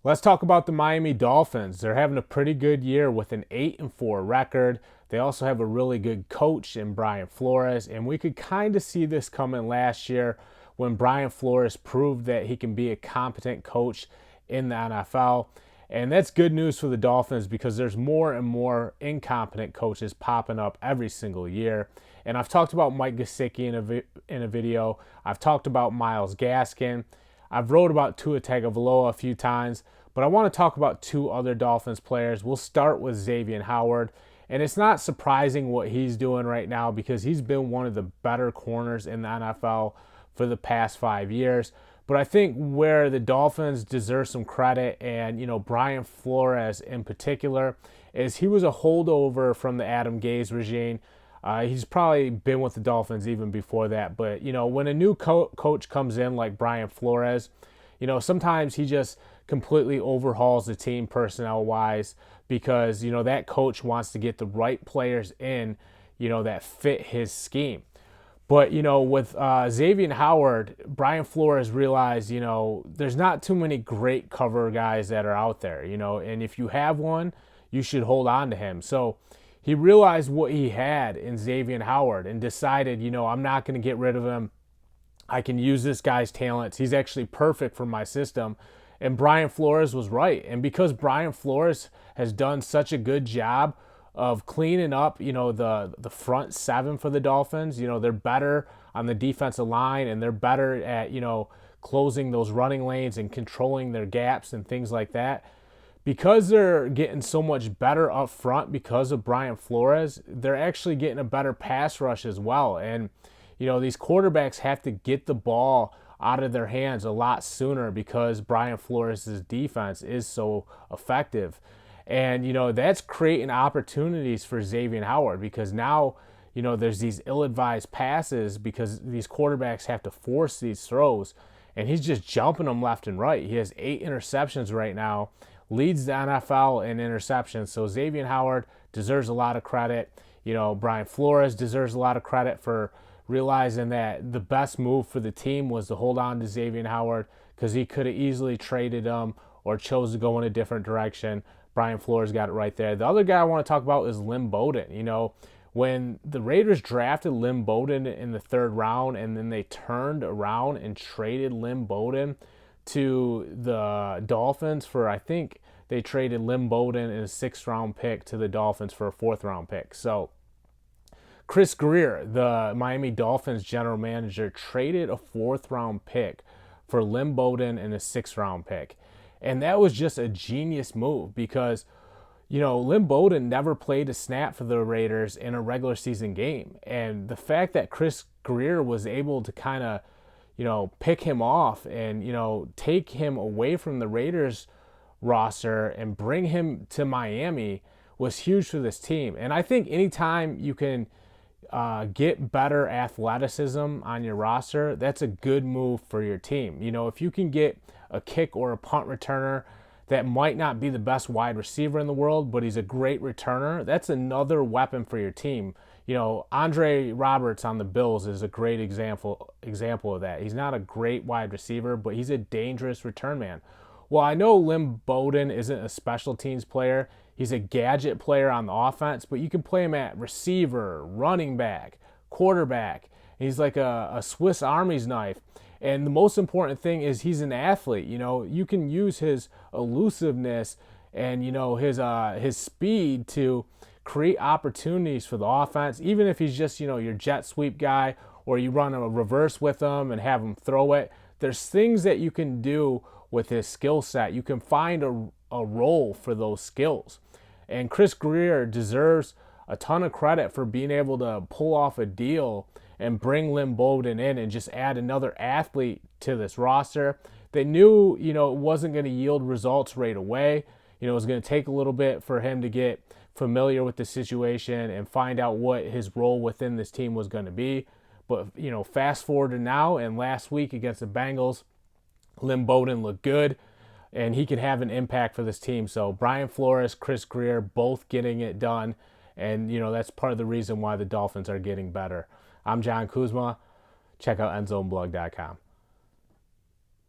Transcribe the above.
Let's talk about the Miami Dolphins. They're having a pretty good year with an 8-4 record. They also have a really good coach in Brian Flores, and we could kind of see this coming last year when Brian Flores proved that he can be a competent coach in the NFL. And that's good news for the Dolphins because there's more and more incompetent coaches popping up every single year. And I've talked about Mike Gesicki in a video. I've talked about Myles Gaskin. I've wrote about Tua Tagovailoa a few times, but I want to talk about two other Dolphins players. We'll start with Xavier Howard, and it's not surprising what he's doing right now because he's been one of the better corners in the NFL for the past 5 years. But I think where the Dolphins deserve some credit, and Brian Flores in particular, is he was a holdover from the Adam Gase regime. He's probably been with the Dolphins even before that. But, when a new coach comes in like Brian Flores, sometimes he just completely overhauls the team personnel-wise because, that coach wants to get the right players in, that fit his scheme. But, with Xavier Howard, Brian Flores realized, there's not too many great cover guys that are out there, and if you have one, you should hold on to him. So he realized what he had in Xavier Howard and decided, I'm not going to get rid of him. I can use this guy's talents. He's actually perfect for my system. And Brian Flores was right. And because Brian Flores has done such a good job of cleaning up, the front seven for the Dolphins, they're better on the defensive line and they're better at, closing those running lanes and controlling their gaps and things like that. Because they're getting so much better up front because of Brian Flores, they're actually getting a better pass rush as well. And, these quarterbacks have to get the ball out of their hands a lot sooner because Brian Flores' defense is so effective. And, that's creating opportunities for Xavier Howard because now, there's these ill-advised passes because these quarterbacks have to force these throws. And he's just jumping them left and right. He has 8 interceptions right now, leads the NFL in interceptions. So Xavier Howard deserves a lot of credit. Brian Flores deserves a lot of credit for realizing that the best move for the team was to hold on to Xavier Howard because he could have easily traded him or chose to go in a different direction. Brian Flores got it right there. The other guy I want to talk about is Lynn Bowden. When the Raiders drafted Lynn Bowden in the 3rd round and then they turned around and traded Lynn Bowden to the Dolphins for, I think they traded Lynn Bowden in a 6th round pick to the Dolphins for a 4th round pick. So Chris Grier, the Miami Dolphins general manager, traded a 4th round pick for Lynn Bowden and a 6th round pick. And that was just a genius move because, Lynn Bowden never played a snap for the Raiders in a regular season game. And the fact that Chris Grier was able to kind of, pick him off and, take him away from the Raiders roster and bring him to Miami was huge for this team. And I think anytime you can get better athleticism on your roster, that's a good move for your team. If you can get a kick or a punt returner that might not be the best wide receiver in the world, but he's a great returner, that's another weapon for your team. Andre Roberts on the Bills is a great example of that. He's not a great wide receiver, but he's a dangerous return man. Well, I know Lynn Bowden isn't a special teams player. He's a gadget player on the offense, but you can play him at receiver, running back, quarterback. He's like a Swiss Army's knife. And the most important thing is he's an athlete. You can use his elusiveness and, his speed to create opportunities for the offense, even if he's just, your jet sweep guy or you run a reverse with him and have him throw it. There's things that you can do with his skill set. You can find a role for those skills. And Chris Grier deserves a ton of credit for being able to pull off a deal and bring Lynn Bowden in and just add another athlete to this roster. They knew, it wasn't going to yield results right away. It was going to take a little bit for him to get familiar with the situation and find out what his role within this team was going to be. But, fast forward to now and last week against the Bengals, Lynn Bowden looked good and he can have an impact for this team. So Brian Flores, Chris Grier, both getting it done. And, that's part of the reason why the Dolphins are getting better. I'm John Kuzma. Check out EndZoneBlog.com.